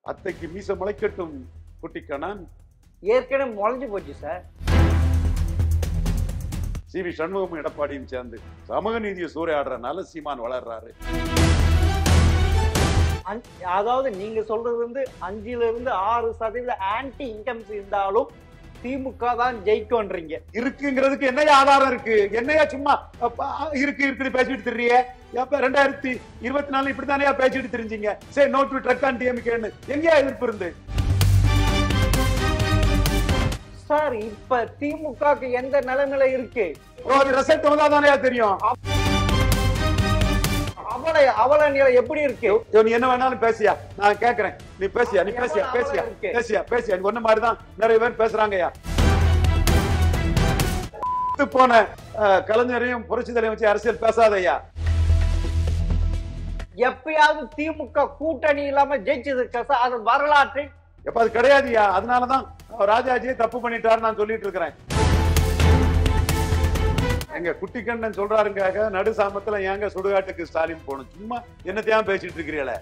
அத்தைக்கு மீச முளைக்கட்டும் குட்டிக்கண்ணன். ஏற்கனவே முளைஞ்சு போச்சு சார். சி.வி. சண்முகமும் எடப்பாடியும் சேர்ந்து சமூக நீதியை சூறையாடுறதுனால சீமான் வளர்றாரு. அதாவது நீங்க சொல்றது வந்து 5% ஆன்டி இன்கம்ஸ் இருந்தாலும் திமுக தான் ஜெயிக்கும்ன்றீங்க. இருக்குங்கிறதுக்கு என்னையா ஆதாரம் இருக்கு? என்னையா சும்மா இருக்குன்னு பேசிட்டு திரிய? 2024 இப்படித்தானே பேசிட்டு தெரிஞ்சீங்க. சரி, நோ டு ட்ரக் அண்ட் டிஎம்கேன்னு எங்கேயா எதிர்ப்பு இருந்து? சார், இப்ப திமுகக்கு எந்த நிலைமையில இருக்கு? ரிசல்ட் வந்தாதானே தெரியும். அவள நிலை எப்படி இருக்கு? நீ என்ன வேணாலும் பேசியா, நான் கேக்குறேன். நீ பேசியா, நீ பேசியா பேசியா பேசியா பேசியா நீ ஒண்ணு மாதிரிதான் நிறைய பேர் பேசுறாங்கயா. போன கலைஞரையும் புரட்சி தலைவரையும் வச்சு அரசியல் பேசாதையா. எப்பயாவது திமுக கூட்டணி இல்லாம ஜெயிச்சது அது வரலாற்று எப்ப அது கிடையாதுயா. அதனாலதான் ராஜாஜியை தப்பு பண்ணிட்டாரு நான் சொல்லிட்டு இருக்கிறேன். எங்க குட்டிக்கண்ணன் சொல்றாருங்க, நடு சாமத்துல ஏங்க சுடுகாட்டுக்கு ஸ்டாலின் போகணும்? சும்மா என்னத்தையும் பேசிட்டு இருக்கிறீங்களே.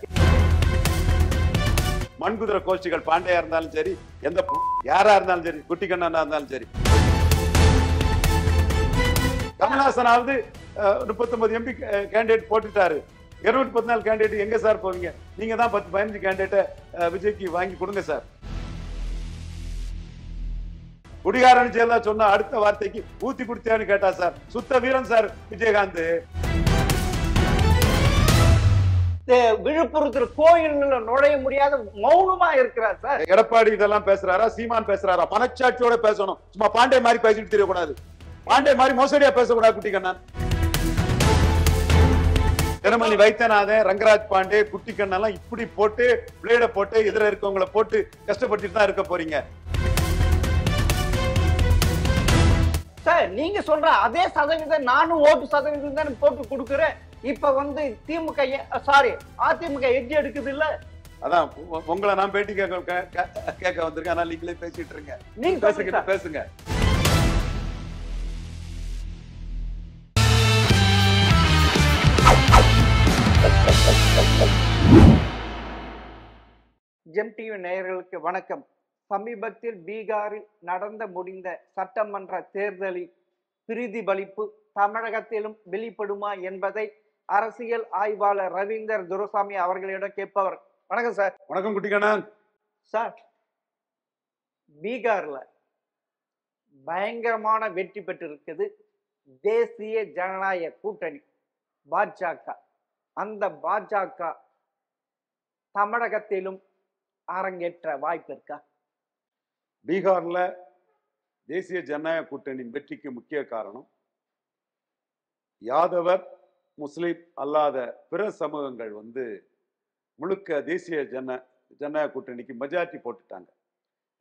மண்குதிரை கோஷ்டிகள் பாண்டையா இருந்தாலும் சரி, எந்த யாரா இருந்தாலும் சரி, குட்டிக்கண்ணனா இருந்தாலும் சரி. கமல்ஹாசனாவது 39 எம்பி கேண்டிடேட் போட்டுட்டாரு. 214 கேண்டிடேட் எங்க சார் போவீங்க? நீங்க தான் 10-15 கேண்டிடேட்டை விஜய்க்கு வாங்கி கொடுங்க சார். குடிகாரன் ஜெயலலிதா சொன்ன அடுத்த வார்த்தைக்கு ஊத்தி குடுத்தியான்னு கேட்டா சார். சுத்த வீரன் சார் விஜயகாந்த். விழுப்புரத்தில் கோயில்ல நுழைய முடியாத மௌனமா இருக்கிறார் சார். எடப்பாடி இதெல்லாம் பேசுறாரா? சீமான் பேசுறாரா? மனச்சாட்சியோட பேசணும். சும்மா பாண்டே மாதிரி பேசிட்டு தெரியக்கூடாது. பாண்டே மாதிரி மோசடியா பேசக்கூடாது. குட்டிக்கண்ணன், தினமணி வைத்தியநாதன், ரங்கராஜ் பாண்டே, குட்டிக்கண்ணெல்லாம் இப்படி போட்டு பிளேட போட்டு எதிர இருக்கவங்களை போட்டு கஷ்டப்பட்டு தான் இருக்க போறீங்க. சார், நீங்க சொல்ற அதே சதவீதம் நானும் ஓட்டு சதவீதம் தான் போட்டு கொடுக்குறேன். இப்ப வந்து திமுக அதிமுக எட்ஜி எடுக்குது இல்ல. அதான் உங்களை நான் பேட்டி கேட்க வந்திருக்கேன். ஆனா நீங்களே பேசிட்டு இருங்க. நீங்க பேசுங்க. ஜெம் டிவி நேயர்களுக்கு வணக்கம். சமீபத்தில் பீகாரில் நடந்த முடிந்த சட்டமன்ற தேர்தலில் பிரதிபலிப்பு தமிழகத்திலும் வெளிப்படுமா என்பதை அரசியல் ஆய்வாளர் ரவீந்தர் துரைசாமி அவர்களிடம் கேட்பவர். வணக்கம் சார். வணக்கம் குட்டிக்கண்ணன். சார், பீகார்ல பயங்கரமான வெற்றி பெற்றிருக்குது தேசிய ஜனநாயக கூட்டணி பாஜக. அந்த பாஜக தமிழகத்திலும் அரங்கேற்ற வாய்ப்பு இருக்கா? பீகார்ல தேசிய ஜனநாயக கூட்டணியின் வெற்றிக்கு முக்கிய காரணம் யாதவர் முஸ்லிம் அல்லாத பிற சமூகங்கள் முழுக்க தேசிய ஜனநாயக கூட்டணிக்கு மெஜாரிட்டி போட்டுட்டாங்க.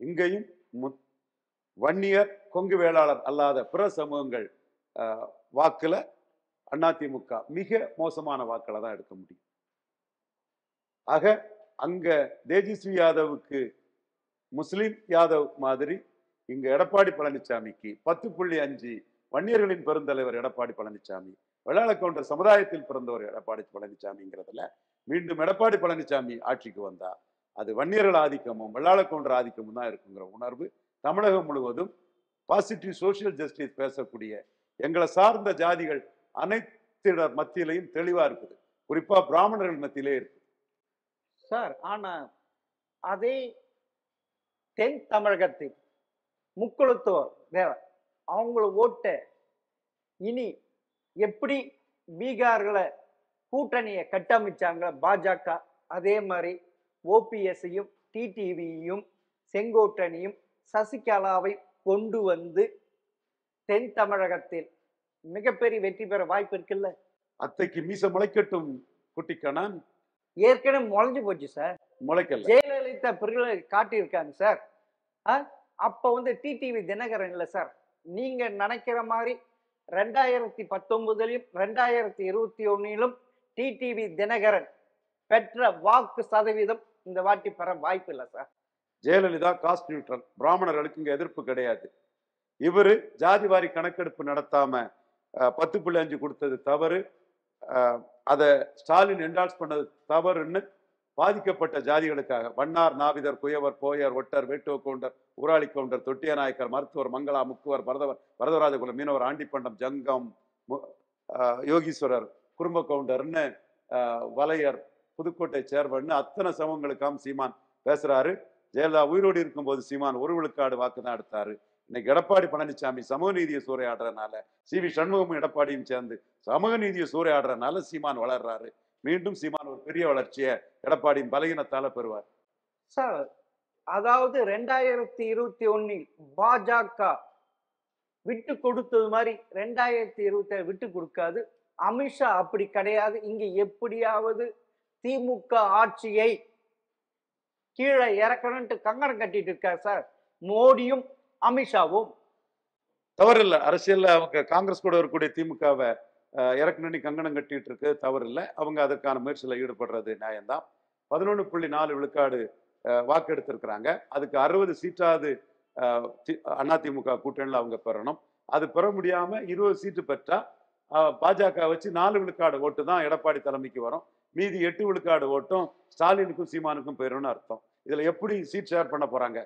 இங்கேயும் வன்னியர் கொங்கு வேளாளர் அல்லாத பிற சமூகங்கள் வாக்குல அதிமுக மிக மோசமான வாக்களை தான் எடுக்க முடியும். ஆக அங்க தேஜஸ்வி யாதவுக்கு முஸ்லிம் யாதவ் மாதிரி இங்க எடப்பாடி பழனிசாமிக்கு 10.5 வன்னியர்களின் பெருந்தலைவர் எடப்பாடி பழனிசாமி, வெள்ளாள கவுண்டர் சமுதாயத்தில் பிறந்தவர் எடப்பாடி பழனிசாமிங்கிறதுல மீண்டும் எடப்பாடி பழனிசாமி ஆட்சிக்கு வந்தா அது வன்னியர்கள் ஆதிக்கமும் வெள்ளாள கவுண்டர் ஆதிக்கமும் தான் இருக்குங்கிற உணர்வு தமிழகம் முழுவதும் பாசிட்டிவ் சோசியல் ஜஸ்டிஸ் பேசக்கூடிய எங்களை சார்ந்த ஜாதிகள் அனைத்தினர் மத்தியிலையும் தெளிவா இருக்குது. குறிப்பா பிராமணர்கள் மத்தியிலே இருக்கு சார். ஆனா அதே தென் தமிழகத்தில் முக்குளத்தோர் தேவர் அவங்கள ஓட்ட இனி எப்படி பீகார்ல கூட்டணியை கட்டமைச்சாங்க பாஜக, அதே மாதிரி ஓபிஎஸ்ஸையும் டிடிவியையும் செங்கோட்டனையும் சசிகலாவை கொண்டு வந்து தென் தமிழகத்தில் மிகப்பெரிய வெற்றி பெற வாய்ப்பு இருக்குல்ல. அத்தைக்கு மீச முளைக்கட்டும் குட்டிக்கண்ணன். ஏற்கனவே முளைஞ்சு போச்சு சார். முளைக்கல. ஜெயலலிதா பிறகு காட்டியிருக்காங்க சார். அப்ப டிடிவி தினகரன் இல்ல சார். நீங்க நினைக்கிற மாதிரி 2019 2021 டிடிவி தினகரன் பெற்ற வாக்கு சதவீதம் இந்த வாட்டி பெற வாய்ப்பு இல்லை சார். ஜெயலலிதா காஸ்ட் நியூட்ரல், பிராமணர்களுக்கு இங்க எதிர்ப்பு கிடையாது. இவரு ஜாதிவாரி கணக்கெடுப்பு நடத்தாம 10.5 கொடுத்தது தவறு, அதை ஸ்டாலின் என்டால்ஸ் பண்ணது தவறுன்னு பாதிக்கப்பட்ட ஜாதிகளுக்காக வண்ணார், நாவிதர், குயவர், போயர், ஒட்டர், வேட்டுவ கவுண்டர், ஊராளி கவுண்டர், தொட்டிய நாயக்கர், மருத்துவர், மங்களா, முக்குவர், பரதவராஜகுல, மீனவர், ஆண்டிப்பண்டம், ஜங்கம், யோகீஸ்வரர், குறும்ப கவுண்டர்னு, வலையர், புதுக்கோட்டை சேர்வன்னு அத்தனை சமூகங்களுக்காம் சீமான் பேசுறாரு. ஜெயலலிதா உயிரோடு இருக்கும்போது சீமான் ஒரு விழுக்காடு வாக்கு தான் எடுத்தாரு. இன்னைக்கு எடப்பாடி பழனிசாமி சமூக நீதியை சூறையாடுறதுனால, சி.வி. சண்முகமும் எடப்பாடியும் சேர்ந்து சமூக நீதியை சூறையாடுறதுனால சீமான் வளர்றாரு. மீண்டும் சீமான் ஒரு பெரிய வளர்ச்சியை எடப்பாடியின் பலகீனத்தால பெறுவார். சார், அதாவது 2021 பாஜக விட்டு கொடுத்தது மாதிரி 2027 விட்டு கொடுக்காது. அமித்ஷா அப்படி கிடையாது. இங்க எப்படியாவது திமுக ஆட்சியை கீழே இறக்கணும்ட்டு கங்கணம் கட்டிட்டு இருக்காரு சார் மோடியும் அமித்ஷாவும். தவறில்ல, அரசியல்ல அவங்க காங்கிரஸ் கூட இருக்கக்கூடிய திமுகவை இறக்கணும்னு கங்கணம் கட்டிட்டு இருக்கு, தவறில்லை. அவங்க அதற்கான முயற்சியில் ஈடுபடுறது நியாயம்தான். 11.4 விழுக்காடு வாக்கு எடுத்திருக்கிறாங்க. அதுக்கு 60 சீட்டாவது அதிமுக கூட்டணியில் அவங்க பெறணும். அது பெற முடியாம 20 சீட்டு பெற்றா பாஜக வச்சு 4 விழுக்காடு ஓட்டு தான் எடப்பாடி தலைமைக்கு வரும். மீதி 8 விழுக்காடு ஓட்டும் ஸ்டாலினுக்கும் சீமானுக்கும் போயிடும்னு அர்த்தம். இதுல எப்படி சீட் ஷேர் பண்ண போறாங்க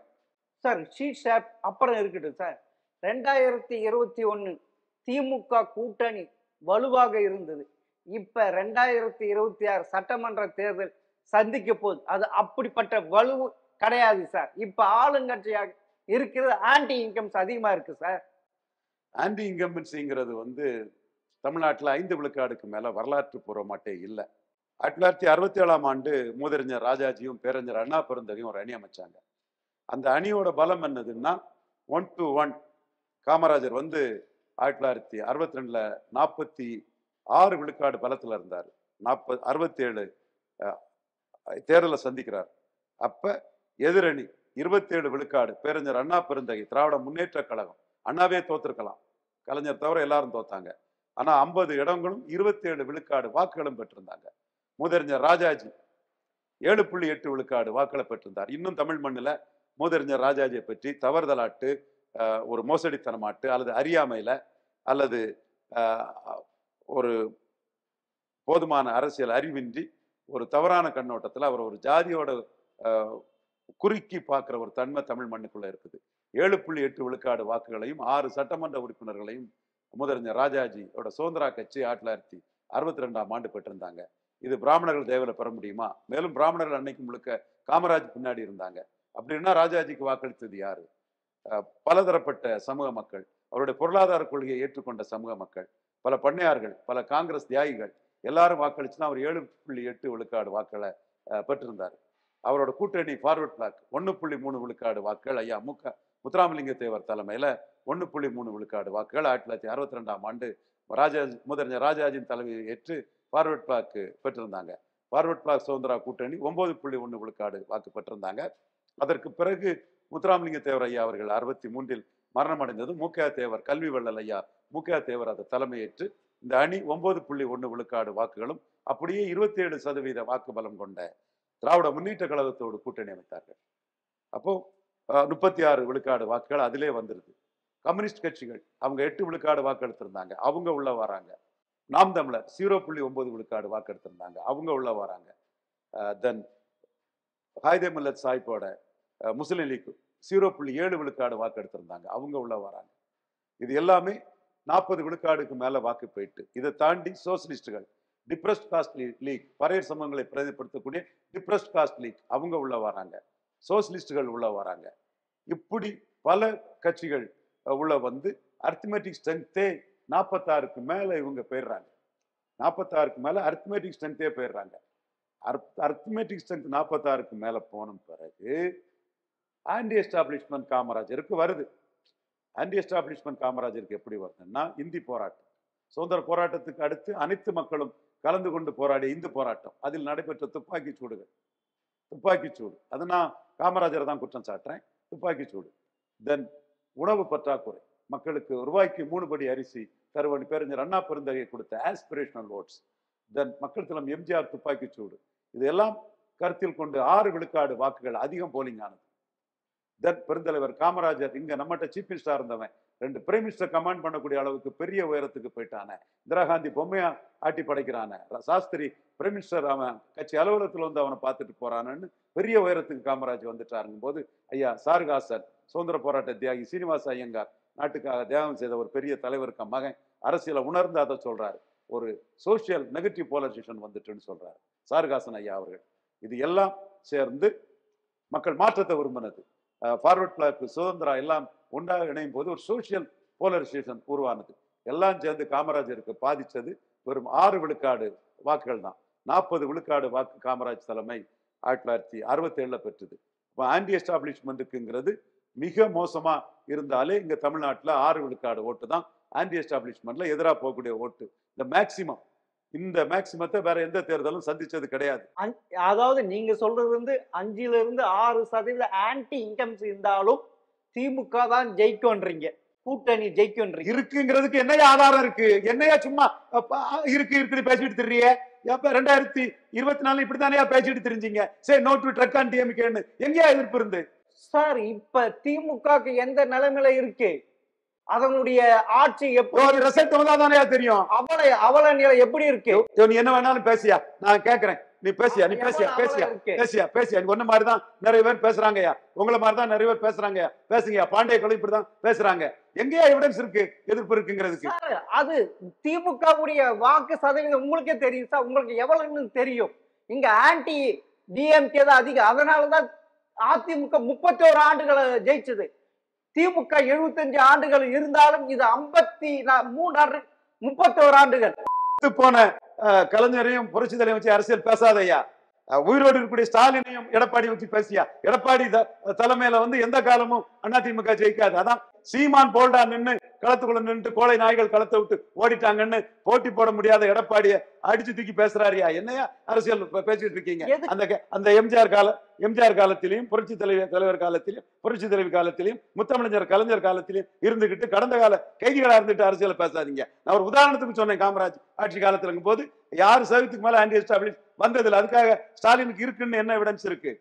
சார்? சீட் ஷேர் அப்புறம் இருக்கட்டும் சார். 2021 திமுக கூட்டணி வலுவாக இருந்தது. இப்ப 2026 சட்டமன்ற தேர்தல் சந்திக்க போகுது. அது அப்படிப்பட்ட வலுவு கிடையாது சார். இப்ப ஆளுங்கட்சியாக இருக்கிறது ஆன்டி இன்கம்ஸ் அதிகமா இருக்கு சார். ஆன்டி இன்கம்பன்சிங்கிறது தமிழ்நாட்டில் 5 விழுக்காடுக்கு மேல வரலாற்று பூர்வமாட்டே இல்லை. 1967ஆம் ஆண்டு மூதறிஞர் ராஜாஜியும் பேரறிஞர் அண்ணா பெருந்தகையும் ஒரு அணி அமைச்சாங்க. அந்த அணியோட பலம் என்னதுன்னா 1-1. காமராஜர் 1962ல 46 விழுக்காடு பலத்தில் இருந்தார். 67 தேர்தலை சந்திக்கிறார். அப்ப எதிரணி 27 விழுக்காடு பேரறிஞர் அண்ணா பெருந்தகை, திராவிட முன்னேற்ற கழகம். அண்ணாவே தோத்திருக்கலாம், கலைஞர் தவிர எல்லாரும் தோத்தாங்க. ஆனா 50 இடங்களும் 27 விழுக்காடு வாக்குகளும் பெற்றிருந்தாங்க. மூதறிஞர் ராஜாஜி 7.8 விழுக்காடு வாக்களை பெற்றிருந்தார். இன்னும் தமிழ் மண்ணில் மூதறிஞர் ராஜாஜியை பற்றி தவறுதலாட்டு, ஒரு மோசடித்தனமாட்டு, அல்லது அறியாமையில, அல்லது ஒரு போதுமான அரசியல் அறிவின்றி ஒரு தவறான கண்ணோட்டத்தில் அவர் ஒரு ஜாதியோட குறுக்கி பார்க்குற ஒரு தன்மை தமிழ் மண்ணுக்குள்ள இருக்குது. 7.8 விழுக்காடு வாக்குகளையும் 6 சட்டமன்ற உறுப்பினர்களையும் மூதறிஞர் ராஜாஜியோட சுதந்திரா கட்சி 1962ஆம் ஆண்டு பெற்றிருந்தாங்க. இது பிராமணர்கள் தேவையில பெற முடியுமா? மேலும் பிராமணர்கள் அன்னைக்கு முழுக்க காமராஜ் பின்னாடி இருந்தாங்க. அப்படின்னா ராஜாஜிக்கு வாக்களித்தது யாரு? பலதரப்பட்ட சமூக மக்கள், அவருடைய பொருளாதார கொள்கையை ஏற்றுக்கொண்ட சமூக மக்கள், பல பண்ணையார்கள், பல காங்கிரஸ் தியாகிகள் எல்லாரும் வாக்களிச்சுன்னா அவர் 7.8 விழுக்காடு வாக்களை பெற்றிருந்தார். அவரோட கூட்டணி ஃபார்வர்ட் பிளாக் 1.3 விழுக்காடு வாக்குகள், ஐயா முத்துராமலிங்க தேவர் தலைமையில 1.3 விழுக்காடு வாக்குகள் 1962ஆம் ஆண்டு மூதறிஞர் ராஜாஜின் தலைமையை ஏற்று ஃபார்வர்ட் பிளாக் பெற்றிருந்தாங்க. ஃபார்வர்ட் பிளாக் சுதந்திரா கூட்டணி 9.1 விழுக்காடு வாக்கு பெற்றிருந்தாங்க. அதற்கு பிறகு முத்துராமலிங்க தேவர் ஐயா அவர்கள் 63இல் மரணம் அடைந்தது. மூக்கையா தேவர், கல்வி வள்ளல் ஐயா மூக்கையா தேவர் அதை தலைமையேற்று இந்த அணி 9.1 விழுக்காடு வாக்குகளும் அப்படியே 27% வாக்கு பலம் கொண்ட திராவிட முன்னேற்ற கழகத்தோடு கூட்டணி அமைத்தார்கள். அப்போ 36 விழுக்காடு வாக்குகள் அதிலே வந்துருது. கம்யூனிஸ்ட் கட்சிகள் அவங்க 8 விழுக்காடு வாக்கு எடுத்திருந்தாங்க, அவங்க உள்ள வராங்க. நாம் தமிழர் 0.9 விழுக்காடு வாக்கு எடுத்திருந்தாங்க, அவங்க உள்ள வராங்க. தென் ஹாய்தே மில்லத் சாஹிப்போட முஸ்லிம் லீக் 0.7 விழுக்காடு வாக்கு எடுத்திருந்தாங்க, அவங்க உள்ள வராங்க. இது எல்லாமே 40 விழுக்காடுக்கு மேல வாக்கு போயிட்டு, இதை தாண்டி சோசியலிஸ்டுகள் டிப்ரெஸ்ட் காஸ்ட் லீக், பறையர் சமூகங்களை பிரதிநிதிப்படுத்தக்கூடிய டிப்ரெஸ்ட் காஸ்ட் லீக் அவங்க உள்ள வராங்க, சோசியலிஸ்டுகள் உள்ள வராங்க. இப்படி பல கட்சிகள் உள்ள அரித்மெட்டிக் ஸ்ட்ரென்த்தே 46க்கு மேல இவங்க போயிடுறாங்க. 46க்கு மேல அரித்மெட்டிக் ஸ்ட்ரென்த்தே போயிடுறாங்க. அரித்மெட்டிக் ஸ்ட்ரென்த் 46க்கு மேல போன பிறகு ஆன்டி எஸ்டாப்ளிஷ்மெண்ட் காமராஜருக்கு வருது. ஆன்டி எஸ்டாப்ளிஷ்மெண்ட் காமராஜருக்கு எப்படி வருதுன்னா, இந்தி போராட்டம், சுதந்திர போராட்டத்துக்கு அடுத்து அனைத்து மக்களும் கலந்து கொண்டு போராடிய இந்து போராட்டம், அதில் நடைபெற்ற துப்பாக்கி சூடு, அதை நான் காமராஜரை தான் குற்றம் சாட்டுறேன். துப்பாக்கி சூடு. தென் உணவு பற்றாக்குறை, மக்களுக்கு ரூபாய்க்கு 3 படி அரிசி தருவன் பேரறிஞர் அண்ணா பெருந்தகை கொடுத்த ஆஸ்பிரேஷனல் ஓட்ஸ். தென் மக்கள் தலம் எம்ஜிஆர் துப்பாக்கி சூடு, இதெல்லாம் கருத்தில் கொண்டு 6 விழுக்காடு வாக்குகள் அதிகம் போலிங் ஆனது. தென் பெருந்தலைவர் காமராஜர் இங்க நம்மகிட்ட சீஃப் மினிஸ்டரா இருந்தவன் 2 பிரைம் மினிஸ்டர் கமாண்ட் பண்ணக்கூடிய அளவுக்கு பெரிய உயரத்துக்கு போயிட்டானே. இந்திரா காந்தி பொம்மையா ஆட்டி படைக்கிறானே. சாஸ்திரி பிரைம் மினிஸ்டர் அவன் கட்சி அலுவலகத்தில் வந்து அவனை பார்த்துட்டு போறானன்னு பெரிய உயரத்துக்கு காமராஜ் வந்துட்டாருங்கும் போது ஐயா சாருகாசன், சுதந்திர போராட்ட தியாகி சீனிவாச ஐயங்கார், நாட்டுக்காக தியாகம் செய்த ஒரு பெரிய தலைவருக்கு மகன் அரசியலை உணர்ந்து அதை சொல்றாரு. ஒரு சோசியல் நெகட்டிவ் போலரைசேஷன் வந்துட்டுன்னு சொல்றாரு சாருகாசன் ஐயா அவர்கள். இது எல்லாம் சேர்ந்து மக்கள் மாற்றத்தை விரும்பினது. ஃபார்வர்ட் பிளாக், சுதந்திரா எல்லாம் ஒன்றாக இணையும் போது ஒரு சோசியல் போலரைசேஷன் உருவானது. எல்லாம் சேர்ந்து காமராஜருக்கு பாதிச்சது வெறும் 6 விழுக்காடு வாக்குகள் தான். 40 விழுக்காடு வாக்கு காமராஜ் தலைமை 1967 பெற்றது. இப்போ ஆன்டி எஸ்டாப்ளிஷ்மெண்ட்டுங்கிறது மிக மோசமா இருந்தாலே இங்க தமிழ்நாட்டில் 6 விழுக்காடு ஓட்டு தான் ஆன்டி எஸ்டாப்ளிஷ்மெண்ட்ல எதிராக போகக்கூடிய ஓட்டு. இந்த மேக்சிமத்தை வேற எந்த தேர்தலும் சந்திச்சது கிடையாது. அதாவது நீங்க சொல்றது வந்து 5% ஆன்டி இன்கம்ஸ் இருந்தாலும் திமுக தான் ஜெயிக்கும்ன்றீங்க, கூட்டணி ஜெயிக்கும்ன்றீங்க. இருக்குங்கிறதுக்கு என்னையா ஆதாரம் இருக்கு? என்னையா சும்மா இருக்குன்னு பேசிட்டு திரிய? 2024 இப்படித்தானே பேசிட்டு தெரிஞ்சீங்க. சரி, நோ டு ட்ரக் ஆன் டிஎம்கேன்னு எங்கேயா எதிர்ப்பு இருந்து? சார், இப்ப திமுகக்கு எந்த நிலைமையில இருக்கு? அதனுடைய ஆட்சி எப்படி ரிசல்ட் வந்தாதானே தெரியும். அவல நிலை எப்படி இருக்கு? நீ என்ன வேணாலும் பேசியா, நான் கேட்கிறேன். நீ பேசியா ஒன்ன மாதிரிதான் நிறைய பேர் பேசுறாங்கயா. உங்களை மாதிரிதான் நிறைய பேர் பேசுறாங்கயா. பேசுங்கயா. பாண்டிய குழு இப்படிதான் பேசுறாங்க. எங்கேயா எவிடன்ஸ் இருக்கு எதிர்ப்பு இருக்குங்கிறதுக்கு? அது திமுக வாக்கு சதவீதம் உங்களுக்கே தெரியும் சார். உங்களுக்கு எவ்வளவுன்னு தெரியும். இங்க ஆன்டி டிஎம்கே தான் அதிகம். அதனாலதான் அதிமுக 31 ஆண்டுகளை ஜெயிச்சது. திமுக 75 ஆண்டுகள் இருந்தாலும் இது 31 ஆண்டுகள். போன கலைஞரையும் புரட்சி தலைவரையும் வச்சு அரசியல் பேசாதையா. உயிரோடு இருக்கக்கூடிய ஸ்டாலினையும் எடப்பாடி வச்சு பேசியா. எடப்பாடி தலைமையில வந்து எந்த காலமும் அதிமுக ஜெயிக்காது. அதான் சீமான் போல்டா நின்று களத்துக்குள்ள நின்று கோழை நாய்கள் களத்தை விட்டு ஓடிட்டாங்கன்னு போட்டி போட முடியாத எடப்பாடிய அடிச்சு தூக்கி பேசுறாரியா. என்னையா அரசியல் பேசிட்டு இருக்கீங்க? அந்த எம்ஜிஆர் காலத்திலையும் புரட்சி தலைவர் காலத்திலையும் புரட்சி தலைவி காலத்திலையும் முத்தமிழர் கலைஞர் காலத்திலையும் இருந்துகிட்டு கடந்த கால கைதிகளா இருந்துட்டு அரசியல் பேசாதீங்க. நான் ஒரு உதாரணத்துக்கு சொன்னேன். காமராஜ் ஆட்சி காலத்துல போது 6% மேல ஆன்டி எஸ்டாப்ளிஷ் வந்ததுல அதுக்காக ஸ்டாலினுக்கு இருக்குன்னு என்ன எவிடன்ஸ் இருக்கு?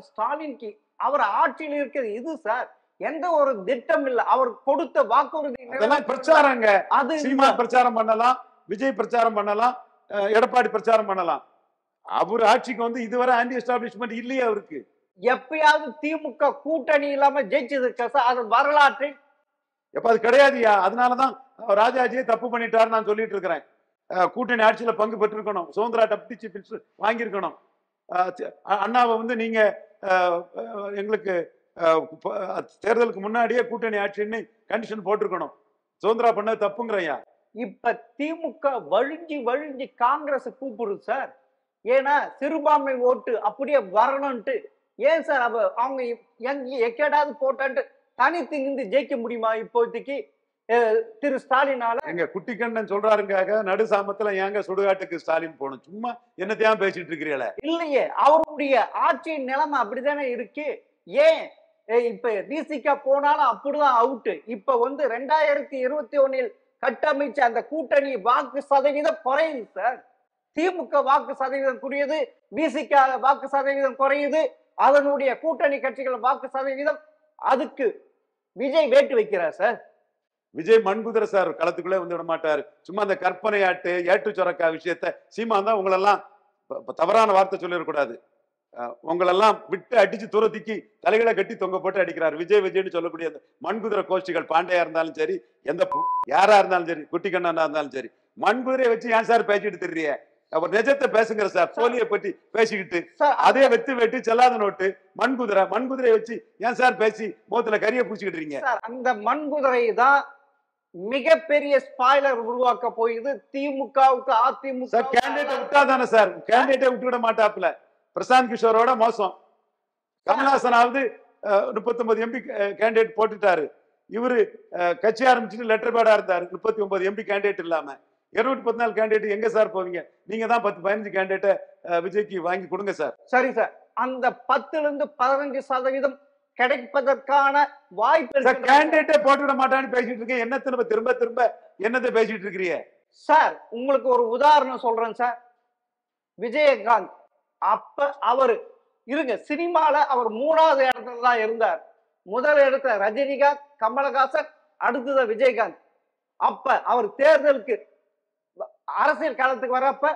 ஸ்டாலினுக்கு அவர் ஆட்சியில் இருக்கிறது இது சார். எந்த ஒரு திட்டம் இல்ல. அவர் கொடுத்த வாக்குறுதி பிரச்சாரங்க. அது சீமான் பிரச்சாரம் பண்ணலாம், விஜய் பிரச்சாரம் பண்ணலாம், எடப்பாடி பிரச்சாரம் பண்ணலாம். அவர் ஆட்சிக்கு வந்து இதுவரை ஆன்டி எஸ்டாப்ளிஷ்மெண்ட் இல்லையே அவருக்கு. எப்பயாவது திமுக கூட்டணி இல்லாம ஜெயிச்சது அது வரலாற்றில் எப்ப அது கிடையாதுயா. அதனாலதான் ராஜாஜியே தப்பு பண்ணிட்டாரு நான் சொல்லிட்டு இருக்கிறேன். கூட்டணி ஆட்சியில பங்கு பெற்றிருக்கணும். சுதந்திரா டெப்டி சீஃப் மினிஸ்டர் வாங்கியிருக்கணும். அண்ணாவை வந்து நீங்க எங்களுக்கு தேர்தலுக்கு முன்னாடியே கூட்டணி ஆட்சின்னு கண்டிஷன் போட்டிருக்கணும். சுதந்திரா பண்ண தப்புங்கிறயா. இப்ப திமுக வழிஞ்சி காங்கிரஸ் கூப்பிடுது சார். ஏன்னா சிறுபான்மை ஓட்டு அப்படியே வரணும்ட்டு. ஏன் சார் அவங்க எக்கேடாவது போட்டான்ட்டு தனித்து நின்று ஜெயிக்க முடியுமா இப்போதைக்கு திரு ஸ்டாலினால? எங்க குட்டிக்கண்ணன் சொல்றாருங்க, நடு சாமத்துல ஏங்க சுடுகாட்டுக்கு ஸ்டாலின் போகணும்? சும்மா என்னத்தையும் பேசிட்டு இருக்கிறீங்களே. இல்லையே, அவருடைய ஆட்சியின் நிலைமை அப்படித்தானே இருக்கு. ஏன் இப்ப விசிகா போனாலும் அப்படிதான் அவுட்டு. இப்ப வந்து 2021 கட்டமைச்ச அந்த கூட்டணி வாக்கு சதவீதம் குறையுது சார். திமுக வாக்கு சதவீதம் குறையுது, விசிகா வாக்கு சதவீதம் குறையுது, அதனுடைய கூட்டணி கட்சிகள் வாக்கு சதவீதம். அதுக்கு விஜய் வேட்டு வைக்கிறார் சார். விஜய் மண்குதிரை சார், களத்துக்குள்ளே வந்து விட மாட்டாரு. சும்மா அந்த கற்பனை ஆட்டு ஏட்டு சொரக்கா விஷயத்த சீமான் தான் உங்களெல்லாம் தவறான வார்த்தை சொல்லிடக்கூடாது. உங்களெல்லாம் விட்டு அடிச்சு துரத்திக்கு தலைகளை கட்டி தொங்க போட்டு அடிக்கிறார். விஜய்னு சொல்லக்கூடிய அந்த மண்குதிரை கோஷ்டிகள், பாண்டையா இருந்தாலும் சரி, எந்த யாரா இருந்தாலும் சரி, குட்டிக்கண்ணா இருந்தாலும் சரி, மண்குதிரையை வச்சு ஏன் சார் பேசிட்டு தெரிய? அவர் நிஜத்தை பேசுங்கிற சார். போலியை பற்றி பேசிக்கிட்டு அதே வெத்து வெட்டு செல்லாத நோட்டு மண்குதிரையை வச்சு ஏன் சார் பேசி முகத்துல கரிய பூச்சிக்கிட்டு இருக்கீங்க? அந்த மண்குதிரை தான் மிகப்பெரிய ஸ்பாய்லர் உருவாக்க போயுது திமுகவுக்கு. அதிமுக கேண்டிடேட் விட்டா தானே சார்? கேண்டிடேட்டை விட்டு விட மாட்டாப்புல. பிரசாந்த் கிஷோரோட மோசம். கமல்ஹாசனாவது 39 எம்பி கேண்டிடேட் போட்டுட்டாரு. இவரு கட்சி ஆரம்பிச்சுட்டு லெட்டர் பேடா இருந்தாரு. 39 எம்பி கேண்டிடேட் இல்லாம 214 கேண்டிடேட் எங்க சார் போவீங்க? நீங்க தான் 10-15 கேண்டிடேட்டை விஜய்க்கு வாங்கி கொடுங்க சார். சரி சார், அந்த 10-15% கிடைப்பதற்கான வாய்ப்பு. கேண்டிடேட்டே போட்டுவிட மாட்டான்னு பேசிட்டு இருக்கேன். என்ன திரும்ப என்னத்தை பேசிட்டு இருக்கிறீங்க சார்? உங்களுக்கு ஒரு உதாரணம் சொல்றேன் சார். விஜயகாந்த் அப்ப அவரு சினிமால அவர் 3வது இடத்துல தான் இருந்தார். முதல் இடத்துல ரஜினிகாந்த், கமலஹாசன், அடுத்தது விஜயகாந்த். அப்ப அவர் தேர்தலுக்கு அரசியல் களத்துக்கு வரப்ப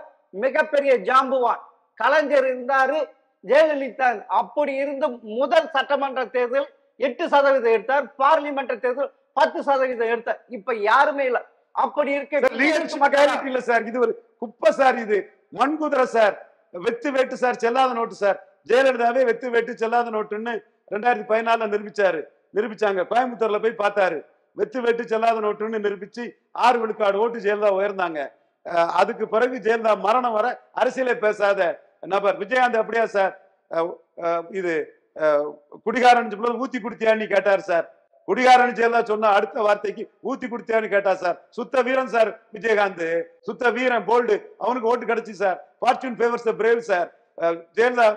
மிகப்பெரிய ஜாம்புவான் கலைஞர் இருந்தாரு, ஜெயலலிதா. அப்படி இருந்த முதல் சட்டமன்ற தேர்தல் 8% எடுத்தார், பார்லிமெண்ட் தேர்தல் 10% எடுத்தார். இப்ப யாருமே இல்ல. அப்படி இருக்க இல்ல சார், இது ஒரு குப்பை சார், இது மண்குதிரை சார், வெத்து வேட்டு சார், செல்லாத நோட்டு சார். ஜெயலலிதாவே வெத்து வேட்டு செல்லாத நோட்டுன்னு 2014 நிரூபிச்சாங்க. கோயம்புத்தூர்ல போய் பார்த்தாரு, வெத்து வேட்டு செல்லாத நோட்டுன்னு நிரூபிச்சு 6 விழுக்காடு ஓட்டு ஜெயலலிதா உயர்ந்தாங்க. அதுக்கு பிறகு ஜெயலலிதா மரணம் வர அரசியலே பேசாத நபர் விஜயகாந்த். அப்படியா சார், இது குடிகாரன் ஊத்தி குடுத்தியான்னு கேட்டார் சார். குடிகாரன் ஜெயலலிதா சொன்ன அடுத்த வார்த்தைக்கு ஊத்தி குடுத்தியான்னு கேட்டா சார். சுத்த வீரன் சார் விஜயகாந்த், சுத்த வீரன், போல்டு. அவனுக்கு ஓட்டு கிடைச்சி சார். ஃபார்ச்சூன் ஃபேவர்ஸ் தி பிரேவ் சார். ஜெயலலிதா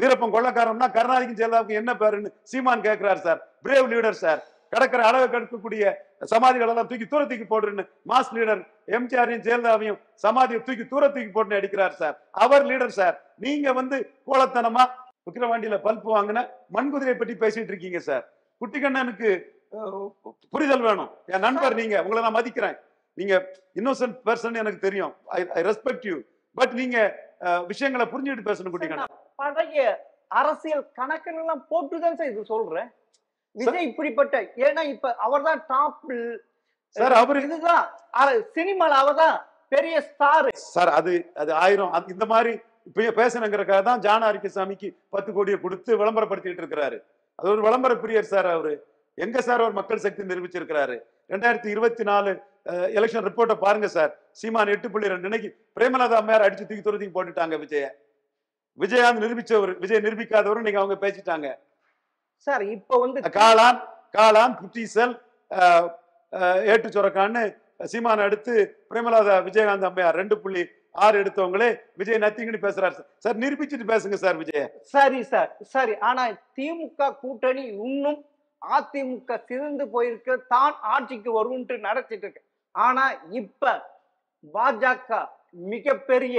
வீரப்பன் கொள்ளக்காரன்னா கருணாநிதிக்கும் ஜெயலலிதாவுக்கு என்ன பேருன்னு சீமான் கேட்கிறார் சார். Brave leader sir. கடற்கரை அளவு கெடுக்கக்கூடிய சமாதிகள் எல்லாம் தூக்கி தூரத்துக்கு போடுன்னு மாஸ் லீடர் எம்ஜிஆரையும் ஜெயலலிதாவையும் சமாதியை தூக்கி தூரத்துக்கு போட்டுன்னு அடிக்கிறார் சார். அவர் லீடர் சார். நீங்க கோலத்தனமா விக்கிரவாண்டியில பல்ப் வாங்கின மண்குதிரையை பற்றி பேசிட்டு இருக்கீங்க சார். குட்டிக்கண்ணனுக்கு புரிதல் வேணும். என் நண்பர், நீங்க உங்களை நான் மதிக்கிறேன். நீங்க இன்னோசன்ட் பர்சன் எனக்கு தெரியும். I respect you. பட் நீங்க விஷயங்களை புரிஞ்சுட்டு பேசணும் குட்டிக்கண்ணன். பழைய அரசியல் கணக்குகள் எல்லாம் போட்டுதான் சார் இது சொல்றேன். விஜய் இப்படிப்பட்ட, ஏன்னா இப்ப அவர் தான் டாப் சார். அவரு இதுதான் சினிமால அவர் தான் பெரிய ஸ்டார் சார். அது 1000 இந்த மாதிரி இப்ப பேசணுங்கிறக்காக தான் ஜான அரிக்கசாமிக்கு 10 கோடியை கொடுத்து விளம்பரப்படுத்திட்டு இருக்கிறாரு. அது ஒரு விளம்பர பிரியர் சார். அவரு எங்க சார் ஒரு மக்கள் சக்தி நிரூபிச்சிருக்கிறாரு. 2024 எலெக்ஷன் ரிப்போர்ட்டை பாருங்க சார். சீமான் 8.2 இன்னைக்கு பிரேமலதா அம்மையார் அடிச்சு தூக்கி துரத்தி போட்டுட்டாங்க. விஜயகாந்த் நிரூபிச்சவர், விஜய் நிரூபிக்காதவரும் நீங்க அவங்க பேசிட்டாங்க சார். இப்ப காளான் புட்டிசல் ஏட்டு சுரக்கான்னு சீமான் அடுத்து பிரேமலதா விஜயகாந்த் அம்மையார் 2.6 எடுத்தவங்களே விஜய் நத்திங்கன்னு பேசுறாரு சார். நிரூபிச்சுட்டு பேசுங்க சார் விஜய. சரி சார், சரி. ஆனா திமுக கூட்டணி இன்னும் அதிமுக சிறந்து போயிருக்கு, தான் ஆட்சிக்கு வரும்ட்டு நடத்திட்டு இருக்கு. ஆனா இப்ப பாஜக மிகப்பெரிய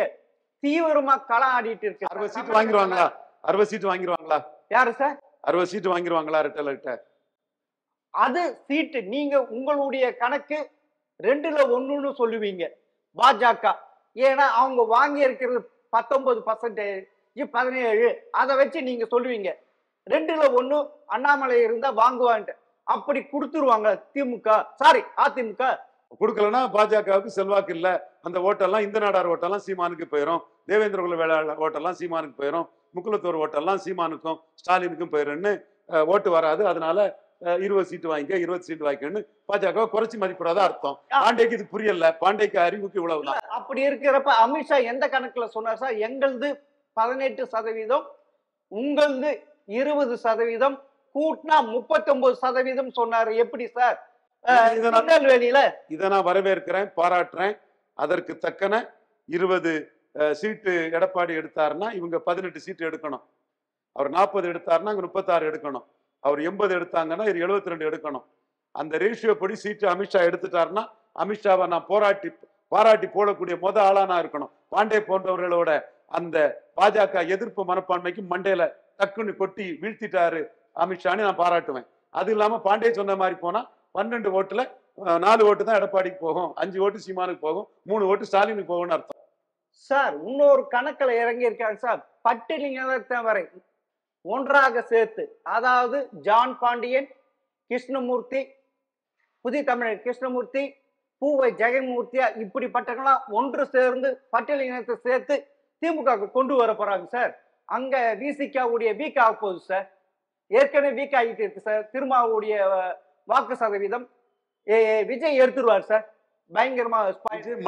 தீவிரமா களம் ஆடிட்டு இருக்கு. 60 சீட் வாங்கிடுவாங்களா? 60 சீட் வாங்கிடுவாங்களா? யாரு சார்? 60 சீட் வாங்கிடுவாங்களா? ரெட்டை அது சீட்டு நீங்க உங்களுடைய கணக்கு 2ல் 1ன்னு சொல்லுவீங்க பாஜக. ஏன்னா அவங்க வாங்கி இருக்கிறது 19%, 17. அதை வச்சு நீங்க சொல்லுவீங்க 2ல் 1 அண்ணாமலை இருந்தா வாங்குவான்ட்டு. அப்படி கொடுத்துருவாங்க திமுக, சாரி அதிமுக. கொடுக்கலன்னா பாஜகவுக்கு செல்வாக்கு இல்ல. அந்த ஓட்டெல்லாம் இந்த நாடார் ஓட்டெல்லாம் சீமானுக்கு போயிடும். தேவேந்திர குல வேளாளர் ஓட்டெல்லாம் சீமானுக்கு போயிடும். முக்குலத்தோர் ஓட்டெல்லாம் சீமானுக்கும் ஸ்டாலினுக்கும் போயிடும்னு ஓட்டு வராது. அதனால 20 சீட்டு வாங்கிக்க, 20 சீட்டு வாங்கிக்கன்னு பாஜக குறைச்சி மதிப்பிடாத அர்த்தம். பாண்டேக்கு இது புரியல. பாண்டேக்கு அறிவுக்கு இவ்வளவுதான். அப்படி இருக்கிறப்ப அமித்ஷா எந்த கணக்குல சொன்னார் சார்? எங்களது 18%, உங்களது 20%, கூட்டினா 39% சொன்னாரு. எப்படி சார்? இதை நான் வரவேற்கிறேன், பாராட்டுறேன். அதற்கு தக்கன 20 சீட்டு எடப்பாடி எடுத்தாருன்னா இவங்க 18 சீட்டு எடுக்கணும். அவர் 40 எடுத்தாருன்னா இவங்க 36 எடுக்கணும். அவர் 80 எடுத்தாங்கன்னா 72 எடுக்கணும். அந்த ரேஷியோ படி சீட்டு அமித்ஷா எடுத்துட்டாருன்னா அமித்ஷாவை நான் பாராட்டி போடக்கூடிய ஆளா நான் இருக்கணும். பாண்டே போன்றவர்களோட அந்த பாஜக எதிர்ப்பு மனப்பான்மைக்கு மண்டையில டக்குன்னு கொட்டி வீழ்த்திட்டாரு அமித்ஷான்னு நான் பாராட்டுவேன். அது இல்லாம பாண்டே சொன்ன மாதிரி போனா 12 ஓட்டுல 4 ஓட்டு தான் எடப்பாடிக்கு போகும், 5 ஓட்டு சீமானுக்கு போகும், 3 ஓட்டு ஸ்டாலினுக்கு போகும்னு அர்த்தம். சார் இன்னொரு கணக்குல இறங்கி இருக்காங்க சார். பட்டியலினத்தை வரை ஒன்றாக சேர்த்து, அதாவது ஜான் பாண்டியன், கிருஷ்ணமூர்த்தி, புதிய தமிழர் கிருஷ்ணமூர்த்தி, பூவை ஜெகன்மூர்த்தியா, இப்படிப்பட்டவங்களாம் ஒன்று சேர்ந்து பட்டியலினத்தை சேர்த்து திமுக கொண்டு வர போறாங்க சார். அங்க விசிகாவுடைய வீக் ஆக போகுது சார். ஏற்கனவே வீக் ஆகிட்டு இருக்கு சார். திருமாவுடைய வாக்கு சதவீதம் விஜய் எடுத்துருவார் சார். பயங்கரமா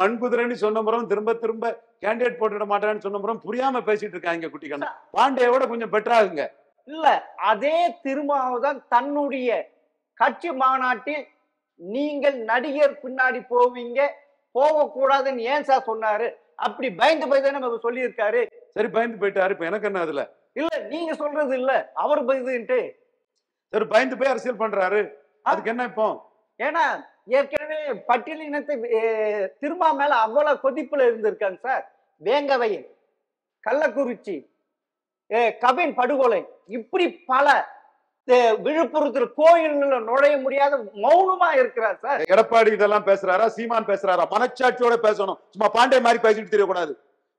மண்குதிரைன்னு சொன்ன முறம் திரும்ப கேண்டிடேட் போட்டுட மாட்டான்னு சொன்ன முறம் புரியாம பேசிட்டு இருக்காங்க குட்டிக்கண்ணா. பாண்டியோட கொஞ்சம் பெட்டராகுங்க. இல்ல, அதே திருமாவுதான் தன்னுடைய கட்சி மாநாட்டில் நீங்கள் நடிகர் பின்னாடி போவீங்க, போகக்கூடாதுன்னு ஏன் சார் சொன்னாரு? அப்படி பயந்து நம்ம சொல்லி இருக்காரு. சரி, பயந்து போயிட்டாரு. இப்ப எனக்கு என்ன அதுல? இல்ல, நீங்க சொல்றது இல்ல, அவர் பயந்துட்டு. சரி, பயந்து போய் அரசியல் பண்றாரு. அதுக்கு என்ன இப்போ? ஏன்னா ஏற்கனவே பட்டியலினத்தை திருமா மேல அவ்வளவு கொதிப்புல இருந்திருக்காங்க சார். வேங்கவையில், கள்ளக்குறிச்சி, கவின் படுகொலை, இப்படி பல விழுப்புரத்தில் கோயில்ல நுழைய முடியாத மௌனமா இருக்கிறார் சார். எடப்பாடி இதெல்லாம் பேசுறாரா, சீமான் பேசுறாரா? மனச்சாட்சியோட பேசணும். சும்மா பாண்டே மாதிரி பேசிட்டு தெரியக்கூடாது.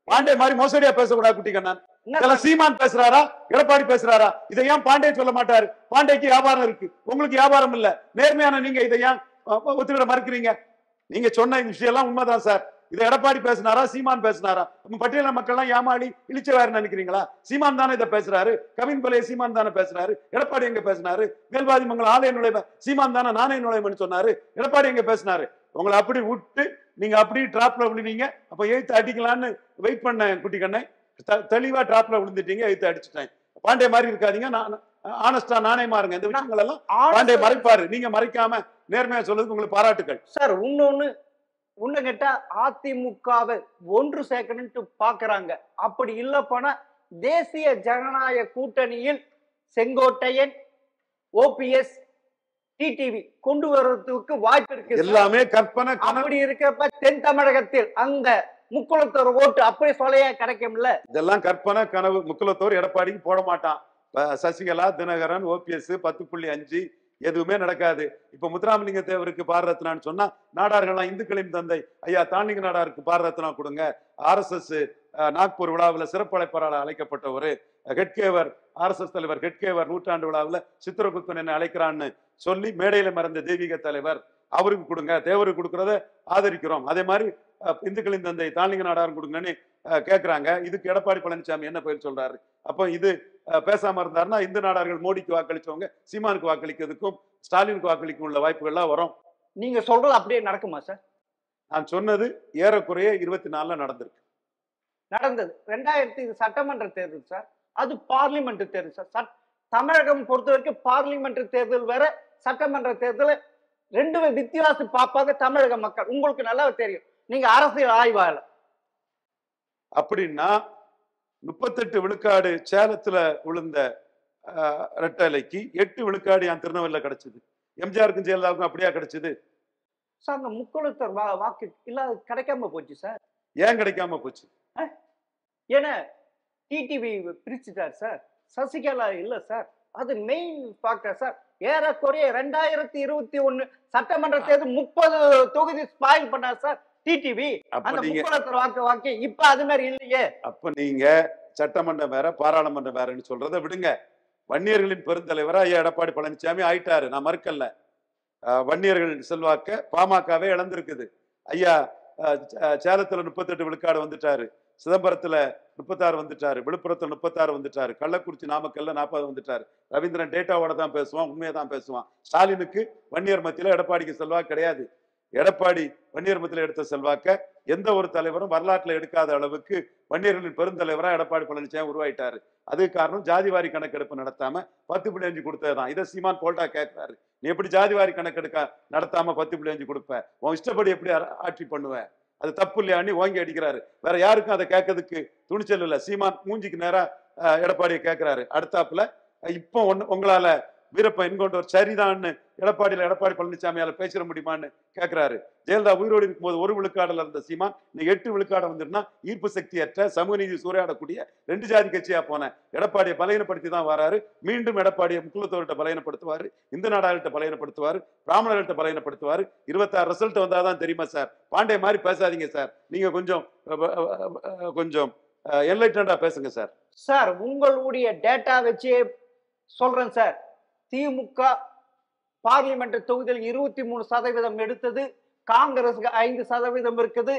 பாண்டே மாதிரி மோசடியா பேசக்கூடாது குட்டி கண்ணன். இதெல்லாம் சீமான் பேசுறாரா, எடப்பாடி பேசுறாரா? இதை ஏன் பாண்டே சொல்ல மாட்டாரு? பாண்டேக்கு வியாபாரம் இருக்கு, உங்களுக்கு வியாபாரம் இல்ல. நேர்மையான நீங்க இதை ஏன் ஒத்துக்கிட மறுக்கிறீங்க? நீங்க சொன்ன விஷயம் எல்லாம் உண்மைதான் சார். இதை எடப்பாடி பேசினாரா, சீமான் பேசினாரா? பட்டியல மக்கள் எல்லாம் ஏமாளி இழிச்சவாரு நினைக்கிறீங்களா? சீமான் தானே இதை பேசுறாரு. கவின் கொலையை சீமான் தானே பேசுறாரு. எடப்பாடி எங்க பேசினாரு? மேல்வாதி மங்கலம் ஆலய நுழைவு சீமான் தானே நானே நுழைவுன்னு சொன்னாரு. எடப்பாடி எங்க பேசினாரு? உங்களை அப்படி விட்டு நீங்க அப்படி டிராப்ல விழுவீங்க. அப்ப எழுத்து அடிக்கலான்னு வெயிட் பண்ண குட்டி கண்ணை தெளிவா டிராப்ல விழுந்துட்டீங்க. எழுத்து அடிச்சுட்டேன். பாண்டே மாதிரி இருக்காதீங்க. நான் ஆனஸ்டா நானே மாறுங்க. இந்த விஷயங்கள் எல்லாம் பாண்டே மறைப்பாரு. நீங்க மறைக்காம நேர்மையா சொல்றதுக்கு உங்களுக்கு பாராட்டுக்கள் சார். உன்ன கேட்டா அதிமுகவை ஒன்று சேர்க்கணும்னு பாக்குறாங்க. அப்படி இல்ல போனா தேசிய ஜனநாயக கூட்டணியில் செங்கோட்டையன், ஓபிஎஸ், டிடிவி கொண்டு வர்றதுக்கு வாய்ப்பு இருக்கு. எல்லாமே கற்பனை. அப்படி இருக்கப்ப தென் தமிழகத்தில் அந்த முக்குளத்தோர் ஓட்டு அப்படியே சொல்லையா கிடைக்கும்ல? இதெல்லாம் கற்பனை கனவு. முக்குளத்தோர் எடப்பாடிக்கு போட மாட்டான். சசிகலா, தினகரன், ஓபிஎஸ் 10.5 எதுவுமே நடக்காது. இப்ப முத்துராமலிங்க தேவருக்கு பாரரத்னான்னு சொன்னா நாடார்கள்லாம் இந்துக்களின் தந்தை ஐயா தாண்டிங்க நாடாருக்கு பாரரத்னா கொடுங்க. RSS நாக்பூர் விழாவில் சிறப்பு அழைப்பாளர் அழைக்கப்பட்டவர் ஹெட்கேவர், RSS தலைவர் ஹெட்கேவர் நூற்றாண்டு விழாவில் சித்திரகுப்தன் என்ன அழைக்கிறான்னு சொல்லி மேடையில மறந்த தெய்வீக தலைவர் அவருக்கு கொடுங்க. தேவருக்கு கொடுக்கறத ஆதரிக்கிறோம். அதே மாதிரி இந்துக்களின் தந்தை தாண்டிங்க நாடாரும் கொடுங்கன்னு கேட்கிறாங்க. இதுக்கு எடப்பாடி பழனிசாமி என்ன பதில் சொல்றாரு? அப்போ இது பேசாம இருந்தாருன்னா இந்து நாடார்கள் மோடிக்கு வாக்களிச்சவங்க சீமானுக்கு வாக்களிக்கிறதுக்கும் ஸ்டாலினுக்கு வாக்களிக்கும் உள்ள வாய்ப்புகள்லாம் வரும். நீங்க சொல்றது அப்படியே நடக்குமா சார்? நான் சொன்னது ஏறக்குறைய 24 நடந்திருக்கு. நடந்தது 2000 சட்டமன்ற தேர்தல் சார். அது பார்லிமெண்ட் தேர்தல் சார். தமிழகம் பொறுத்த வரைக்கும் பார்லிமெண்ட் தேர்தல் வேற, சட்டமன்ற தேர்தல் ரெண்டுமே வித்தியாசம் பார்ப்பாங்க தமிழக மக்கள். உங்களுக்கு நல்லா தெரியும், நீங்க அரசியல் ஆய்வாளர். அப்படின்னா 38 விழுக்காடு சேலத்துல விழுந்த ரெட்டலைக்கு 8 விழுக்காடு என் திருநெல்வேலியில கிடைச்சது. எம்ஜிஆருக்கும் ஜெயலலிதாவுக்கும் அப்படியா கிடைச்சது சார்? அந்த முக்குளத்தோர் வாக்கு இல்லாத கிடைக்காம போச்சு சார். ஏன் கிடைக்காம போச்சு? ஏன்னா டிடிவி பிரிச்சுட்டார் சார். சசிகலா இல்ல சார். அது மெயின் ஃபேக்டர் சார். ஏறக்குறைய 2021 சட்டமன்ற தேர்தல் 30 தொகுதி ஸ்பாயில் பண்ணார் சார் டிடிவி. அந்த முக்குளத்தோர் வாக்கு இப்ப அது மாதிரி இல்லையே. அப்ப நீங்க சட்டமன்றம் வேற பாராளுமன்றம் வேறன்னு சொல்றதை விடுங்க. வன்னியர்களின் பெருந்தலைவரா ஐயா எடப்பாடி பழனிசாமி ஆயிட்டாரு. நான் மறுக்கல. வன்னியர்கள் செல்வாக்க பாமகவே இழந்திருக்குது. ஐயா சேலத்துல 38 விழுக்காடு வந்துட்டாரு. சிதம்பரத்துல 36 வந்துட்டாரு. விழுப்புரத்துல 36 வந்துட்டாரு. கள்ளக்குறிச்சி நாமக்கல்ல 40 வந்துட்டாரு. ரவீந்திரன் டேட்டாவோட தான் பேசுவான், உண்மையை தான் பேசுவான். ஸ்டாலினுக்கு வன்னியர் மத்தியில எடப்பாடிக்கு செல்வாக்கு கிடையாது. எடப்பாடி வன்னியர் மத்தியில எடுத்த செல்வாக்க எந்த ஒரு தலைவரும் வரலாற்றுல எடுக்காத அளவுக்கு வன்னியர்களின் பெருந்தலைவரா எடப்பாடி பழனிசாமி உருவாயிட்டாரு. அதுக்கு காரணம் ஜாதிவாரி கணக்கெடுப்பு நடத்தாம 10.5 கொடுத்ததுதான். இதை சீமான் போல்டா கேட்கிறாரு. நீ எப்படி ஜாதிவாரி கணக்கெடுக்க நடத்தாம 10.5 கொடுப்ப? உன் இஷ்டப்படி எப்படி ஆட்சி பண்ணுவ? அது தப்பு இல்லையான்னு ஓங்கி அடிக்கிறாரு. வேற யாருக்கும் அதை கேட்கறதுக்கு துணிச்சல் இல்லை. சீமான் மூஞ்சிக்கு நேரா எடப்பாடியை கேட்கிறாரு. அடுத்தாப்புல இப்போ உங்களால வீரப்ப என்கொண்டவர் சரிதான்னு எடப்பாடி பழனிசாமியால பேசிட முடியுமான்னு கேட்கிறாரு. ஜெயலலிதா உயிரோடு இருக்கும்போது 1 விழுக்காடுல இருந்த சீமான் இன்னைக்கு 8 விழுக்காடு வந்துட்டுனா ஈர்ப்பு சக்தியற்ற சமூக நீதி சூறையாடக்கூடிய 2 ஜாதி கட்சியா போன எடப்பாடியை பலகீனப்படுத்தி தான் வராரு. மீண்டும் எடப்பாடியை முக்குளத்தோர்கிட்ட பலகீனப்படுத்துவாரு, இந்து நாடார்கள்ட்ட பலகீனப்படுத்துவாரு, பிராமணர்கள்ட்ட பலகீனப்படுத்துவாரு. 26 ரிசல்ட் வந்தாதான் தெரியுமா சார்? பாண்டே மாதிரி பேசாதீங்க சார். நீங்க கொஞ்சம் என்லைட்டண்டா பேசுங்க சார். சார் உங்களுடைய டேட்டா வச்சு சொல்றேன் சார். திமுக பார்லிமெண்ட் தொகுதியில் 23% எடுத்தது. காங்கிரஸுக்கு 5% இருக்குது.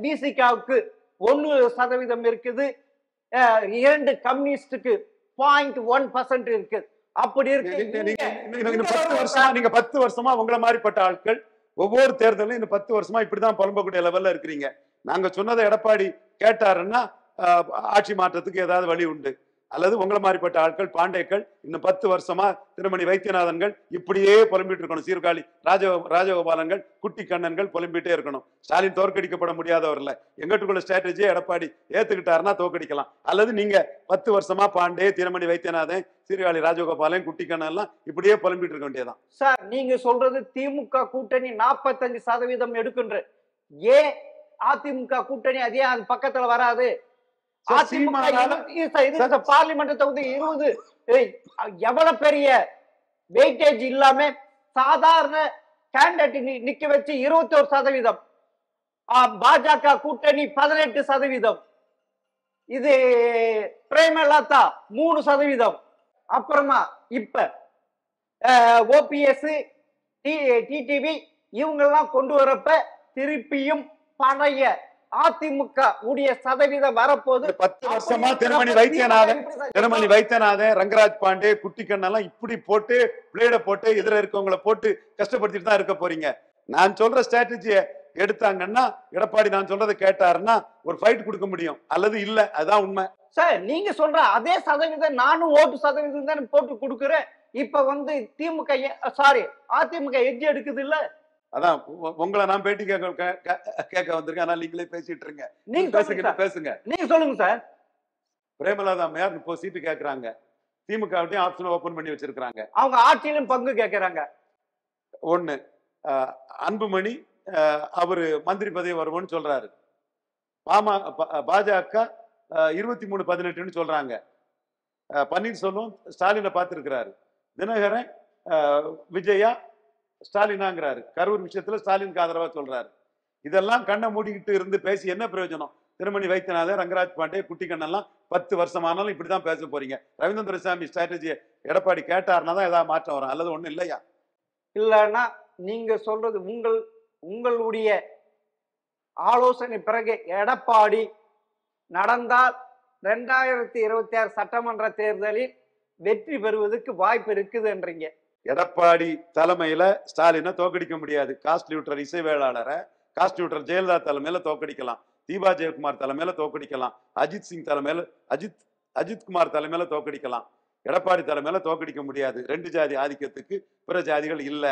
பிசிகாவுக்கு 1% இருக்குது. 2 கம்யூனிஸ்டுக்கு 0.1% இருக்கு. அப்படி இருக்கு. நீங்க 10 வருஷமா உங்களை மாதிரிப்பட்ட ஆட்கள் ஒவ்வொரு தேர்தலும் இன்னும் 10 வருஷமா இப்படிதான் புலம்பக்கூடிய லெவல்ல இருக்கிறீங்க. நாங்க சொன்னதை எடப்பாடி கேட்டாருன்னா ஆட்சி மாற்றத்துக்கு ஏதாவது வழி உண்டு. அல்லது உங்களை மாதிரிப்பட்ட ஆட்கள் பாண்டேக்கள் இன்னும் 10 வருஷமா திருமணி வைத்தியநாதன்கள் இப்படியே புலம்பிட்டு இருக்கணும். சீர்காழி ராஜகோபாலன்கள், குட்டி கண்ணன்கள் புலம்பிட்டே இருக்கணும். ஸ்டாலின் தோற்கடிக்கப்பட முடியாதவர்ல. எங்கட்டுக்குள்ள ஸ்ட்ராட்டஜியை எடப்பாடி ஏத்துக்கிட்டாருன்னா தோற்கடிக்கலாம். அல்லது நீங்க 10 வருஷமா பாண்டே, திருமணி வைத்தியநாதன், சீர்காழி ராஜகோபாலன், குட்டி கண்ணன் எல்லாம் இப்படியே புலம்பிட்டு இருக்க வேண்டியதான். சார் நீங்க சொல்றது திமுக கூட்டணி 45% எடுக்கின்ற. ஏன் அதிமுக கூட்டணி அதே அது பக்கத்துல வராது? பார்லிமெண்ட் தொகுதி 20 எவ்வளவு பெரிய வெயிட்டேஜ் இல்லாம சாதாரண கேண்டிடேட் நிக்க வச்சு 21%, பாஜக கூட்டணி 18%, இது பிரேமலதா 3%, அப்புறமா இப்ப ஓபிஎஸ் டிடிவி இவங்கெல்லாம் கொண்டு வரப்ப திருப்பியும் பழைய அதிமுக உடைய சதவீதம் வரப்போது. 10 வருஷமா திருமணி வைத்தியநாதன், ரங்கராஜ் பாண்டே, குட்டிக்கண்ணெல்லாம் இப்படி போட்டு பிளேட போட்டு எதிர இருக்கவங்களை போட்டு கஷ்டப்படுத்திட்டு தான் இருக்க போறீங்க. நான் சொல்ற ஸ்ட்ராட்டஜியை எடுத்தாங்கன்னா எடப்பாடி நான் சொல்றதை கேட்டாருன்னா ஒரு ஃபைட் கொடுக்க முடியும், அல்லது இல்ல. அதுதான் உண்மை சார். நீங்க சொல்ற அதே சதவீதம் நானும் ஓட்டு சதவீதம் தான் போட்டு கொடுக்குறேன். இப்ப திமுக அதிமுக எட்ஜ் எடுக்குது இல்ல. அதான் உங்களை நான் பேட்டி கேட்க வந்திருக்கேன். ஆனா நீங்களே பேசிட்டு இருங்க. நீங்க பேசுங்க. நீங்க சொல்லுங்க சார். பிரேமலதா அம்மையார் 30 சீட்டு கேட்கறாங்க. திமுக ஆப்ஷன் ஓபன் பண்ணி வச்சிருக்காங்க. அவங்க ஆட்சியிலும் பங்கு கேட்கறாங்க. ஒண்ணு, அன்புமணி அவரு மந்திரி பதவி வருவோம்னு சொல்றாரு. பாஜக 23-18 சொல்றாங்க. பன்னீர்செல்வம் ஸ்டாலினை பார்த்திருக்கிறாரு. தினகரன் விஜயா ஸ்டாலினாங்கிறாரு. கரூர் விஷயத்துல ஸ்டாலினுக்கு ஆதரவா சொல்றாரு. இதெல்லாம் கண்ணை மூடிக்கிட்டு இருந்து பேசி என்ன பிரயோஜனம்? திருமணி வைத்தியநாதன், ரங்கராஜ் பாண்டே, குட்டிக்கண்ணெல்லாம் 10 வருஷமானாலும் இப்படிதான் பேச போறீங்க. ரவீந்திரன் துரைசாமி ஸ்ட்ராட்டஜியை எடப்பாடி கேட்டாருன்னா தான் ஏதாவது மாற்றம் வரும், அல்லது ஒண்ணும் இல்லையா? இல்லைன்னா நீங்க சொல்றது உங்களுடைய ஆலோசனை பிறகு எடப்பாடி நடந்தால் 2026 சட்டமன்ற தேர்தலில் வெற்றி பெறுவதற்கு வாய்ப்பு இருக்குதுன்றீங்க. எடப்பாடி தலைமையில ஸ்டாலினை தோக்கடிக்க முடியாது. காஸ்ட் நியூட்ரல் இசை வேளாளரை காஸ்ட் நியூட்ரல் ஜெயலலிதா தலைமையில தோக்கடிக்கலாம். தீபா ஜெயக்குமார் தலைமையில தோக்கடிக்கலாம். அஜித் சிங் தலைமையில அஜித்குமார் தலைமையில தோக்கடிக்கலாம். எடப்பாடி தலைமையில தோக்கடிக்க முடியாது. 2 ஜாதி ஆதிக்கத்துக்கு பிற ஜாதிகள் இல்ல.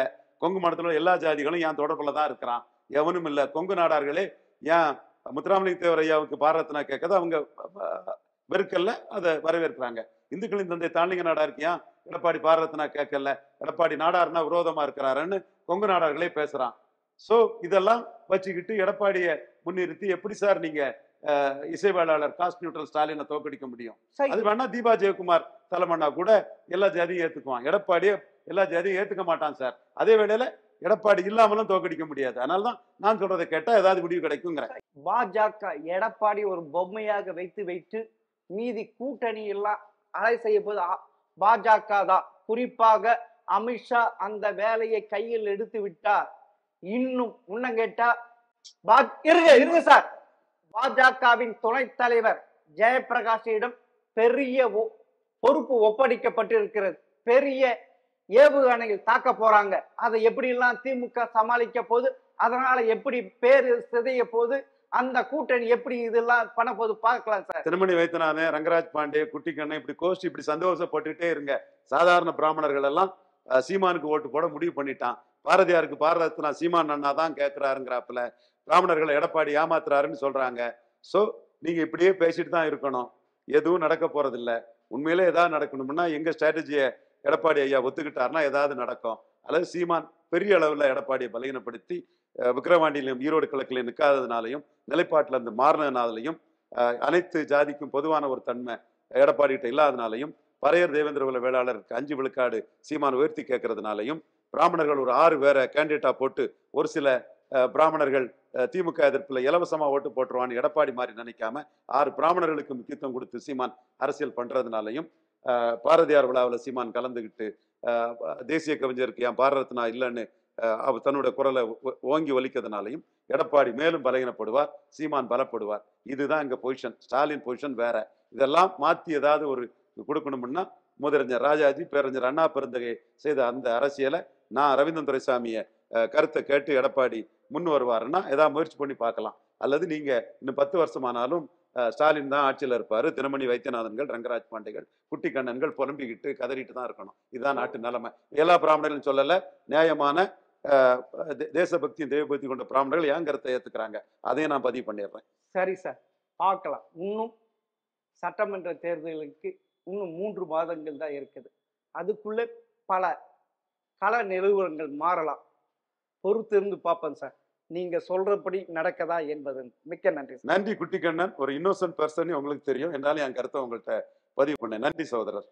கொங்கு மண்டலத்தில் எல்லா ஜாதிகளும் ஏன் தொடர்புல தான் இருக்கிறான், எவனும் இல்ல. கொங்கு நாடார்களே ஏன் முத்துராமலிங்க தேவர் ஐயாவுக்கு பாரத்னா கேட்கறது அவங்க வெறுக்கல்ல, அதை வரவேற்கிறாங்க. இந்துக்களின் தந்தை தாண்டிங்க நாடா இருக்கியா எடப்பாடி பாரத்னா கேட்கல, எடப்பாடி நாடாருன்னா விரோதமா இருக்கிறாருன்னு கொங்கு நாடார்களே பேசுறான். சோ இதெல்லாம் வச்சுக்கிட்டு எடப்பாடியை முன்னிறுத்தி எப்படி சார் நீங்க இசை வேளாளர் காஸ்ட் நியூட்ரல் ஸ்டாலினை தோக்கடிக்க முடியும்? அது வேணா தீபா ஜெயக்குமார் தலைமன்னா கூட எல்லா ஜாதியும் ஏத்துக்குவான். எடப்பாடியே எல்லா ஜாதியும் ஏத்துக்க மாட்டான் சார். அதே வேளையில எடப்பாடி இல்லாமலும் தோக்கடிக்க முடியாது. அதனாலதான் நான் சொல்றதை கேட்டா ஏதாவது முடிவு கிடைக்குங்கிற. பாஜக எடப்பாடி ஒரு பொம்மையாக வைத்து மீதி கூட்டணி எல்லாம் அலை செய்ய போது பாஜக தான். குறிப்பாக அமித்ஷா அந்த வேலையை கையில் எடுத்து விட்டார். இன்னும் முன்ன கேட்டா இருங்க சார், பாஜகவின் துணைத் தலைவர் ஜெயபிரகாஷிடம் பெரிய பொறுப்பு ஒப்படைக்கப்பட்டிருக்கிறது. பெரிய ஏவுகணையில் தாக்க போறாங்க. அதை எப்படி எல்லாம் திமுக சமாளிக்க போது, அதனால எப்படி பேரு சிதைய போது, அந்த கூட்டணி எப்படி இதெல்லாம் பண்ண போது பார்க்கலாம் சார். திருமணி வைத்தியநாதன், ரங்கராஜ் பாண்டே, குட்டிக்கண்ணன் இப்படி கோஷ்டி இப்படி சந்தோஷப்பட்டுட்டே இருங்க. சாதாரண பிராமணர்கள் எல்லாம் சீமானுக்கு ஓட்டு போட முடிவு பண்ணிட்டான். பாரதியாருக்கு பாரதத்னா சீமான் அண்ணா தான் கேட்கிறாருங்கிறாப்புல. பிராமணர்களை எடப்பாடி ஏமாத்துறாருன்னு சொல்றாங்க. சோ நீங்க இப்படியே பேசிட்டு தான் இருக்கணும். எதுவும் நடக்க போறதில்ல. உண்மையிலே ஏதாவது நடக்கணும்னா எங்க ஸ்ட்ராட்டஜியை எடப்பாடி ஐயா ஒத்துக்கிட்டாருன்னா ஏதாவது நடக்கும். அல்லது சீமான் பெரிய அளவுல எடப்பாடியை பலகீனப்படுத்தி விக்கிரவாண்டியிலும் ஈரோடு கிழக்கிலையும் நிற்காததுனாலையும் நிலைப்பாட்டில் இருந்து மாறினதுனாலையும் அனைத்து ஜாதிக்கும் பொதுவான ஒரு தன்மை எடப்பாடி கிட்ட இல்லாதனாலையும் பறையர் தேவேந்திர குல வேளாளருக்கு 5 விழுக்காடு சீமான் உயர்த்தி கேட்கறதுனாலையும் பிராமணர்கள் ஒரு 6 பேரை கேண்டிடேட்டா போட்டு ஒரு சில பிராமணர்கள் திமுக எதிர்ப்புல இலவசமா ஓட்டு போட்டுருவான்னு எடப்பாடி மாதிரி நினைக்காம 6 பிராமணர்களுக்கு முக்கியத்துவம் கொடுத்து சீமான் அரசியல் பண்றதுனாலையும் பாரதியார் விழாவில் சீமான் கலந்துகிட்டு தேசிய கவிஞருக்கு ஏன் பாரத்னா இல்லைன்னு தன்னுடைய குரலை ஓங்கி ஒலிக்கிறதுனாலையும் எடப்பாடி மேலும் பலகீனப்படுவார், சீமான் பலப்படுவார். இதுதான் எங்க பொசிஷன். ஸ்டாலின் பொசிஷன் வேற. இதெல்லாம் மாத்தி ஏதாவது ஒரு கொடுக்கணும்னா முதலமைச்சர் ராஜாஜி, பேரறிஞர் அண்ணா பெருந்தகை செய்த அந்த அரசியலை நான் ரவீந்திரன் துரைசாமியை கருத்தை கேட்டு எடப்பாடி முன் வருவாருன்னா ஏதாவது முயற்சி பண்ணி பார்க்கலாம். அல்லது நீங்க இன்னும் 10 வருஷமானாலும் ஸ்டாலின் தான் ஆட்சியில் இருப்பாரு. தினமணி வைத்தியநாதன்கள், ரங்கராஜ் பாண்டேகள், குட்டிக்கண்ணன்கள் புலம்பிக்கிட்டு கதறிட்டு தான் இருக்கணும். இதுதான் நாட்டு நிலைமை. எல்லா பிராமணர்களும் சொல்லல, நியாயமான தேசபக்தியும் தெய்வபக்தி கொண்ட பிராமணர்கள் என் கருத்தை ஏத்துக்கிறாங்க. அதையும் நான் பதிவு பண்ணிடுறேன். சரி சார், பார்க்கலாம். இன்னும் சட்டமன்ற தேர்தலுக்கு இன்னும் 3 மாதங்கள் தான் இருக்குது. அதுக்குள்ள பல கள நிலவரங்கள் மாறலாம். பொறுத்திருந்து பார்ப்பேன் சார். நீங்க சொல்றபடி நடக்கதா என்பது. மிக்க நன்றி. நன்றி குட்டிக்கண்ணன். ஒரு இன்னோசன்ட் பர்சன் உங்களுக்கு தெரியும். என்னாலும் என் கருத்தை உங்கள்கிட்ட பதிவு பண்ணேன். நன்றி சகோதரர்.